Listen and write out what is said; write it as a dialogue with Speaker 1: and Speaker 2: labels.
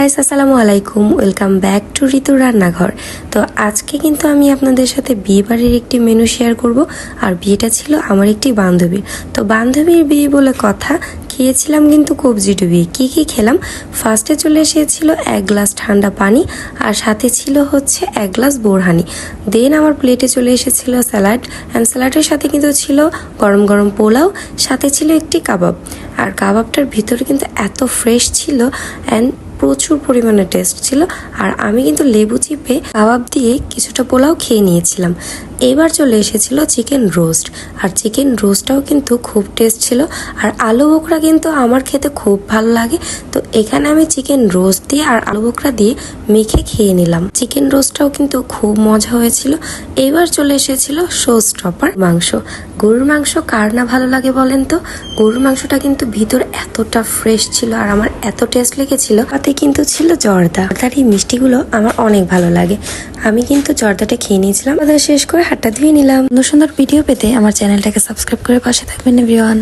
Speaker 1: Guys আসসালামু আলাইকুম, welcome back to ঋতু রান্নাঘর। তো আজকে কিন্তু আমি আপনাদের সাথে বিয়ে বাড়ির একটি মেনু শেয়ার করব। আর বিয়েটা ছিল আমার একটি বান্ধবীর। তো বান্ধবীর বিয়ে বলে কথা, খেয়েছিলাম কিন্তু কবজি ডুবিয়ে। কি খেলাম, ফার্স্টে চলে এসেছিল 1 গ্লাস ঠান্ডা পানি, আর সাথে ছিল হচ্ছে 1 গ্লাস বোরহানি। দেন আমার প্লেটে চলে এসেছিল স্যালাড, অ্যান্ড স্যালাডের সাথে কিন্তু ছিল গরম গরম পোলাও, সাথে ছিল একটি কাবাব। আর কাবাবটার ভিতরে কিন্তু এত ফ্রেশ ছিল অ্যান্ড প্রচুর পরিমাণে টেস্ট ছিল। আর আমি কিন্তু লেবু চিপে কাবাব দিয়ে কিছুটা পোলাও খেয়ে নিয়েছিলাম। এবার চলে এসেছিল চিকেন রোস্ট, আর চিকেন রোস্টটাও কিন্তু খুব টেস্ট ছিল। আর আলু বোখরা কিন্তু আমার খেতে খুব ভালো লাগে, তো এখানে আমি চিকেন রোস্ট দিয়ে আর আলু বোখরা দিয়ে মেখে খেয়ে নিলাম। চিকেন রোস্টটাও কিন্তু খুব মজা হয়েছিল। এবার চলে এসেছিল শো স্টপার মাংস। গরুর মাংস কার না ভালো লাগে বলেন তো। গরুর মাংসটা কিন্তু ভিতর এতটা ফ্রেশ ছিল আর আমার এত টেস্ট লেগেছিল। তাতে কিন্তু ছিল জর্দা। জর্দার এই মিষ্টিগুলো আমার অনেক ভালো লাগে। আমি কিন্তু জর্দাটা খেয়ে নিয়েছিলাম, শেষ করে হাতটা ধুয়ে নিলাম।
Speaker 2: সুন্দর সুন্দর ভিডিও পেতে আমার চ্যানেলটাকে সাবস্ক্রাইব করে পাশে থাকবেন এভরিওয়ান।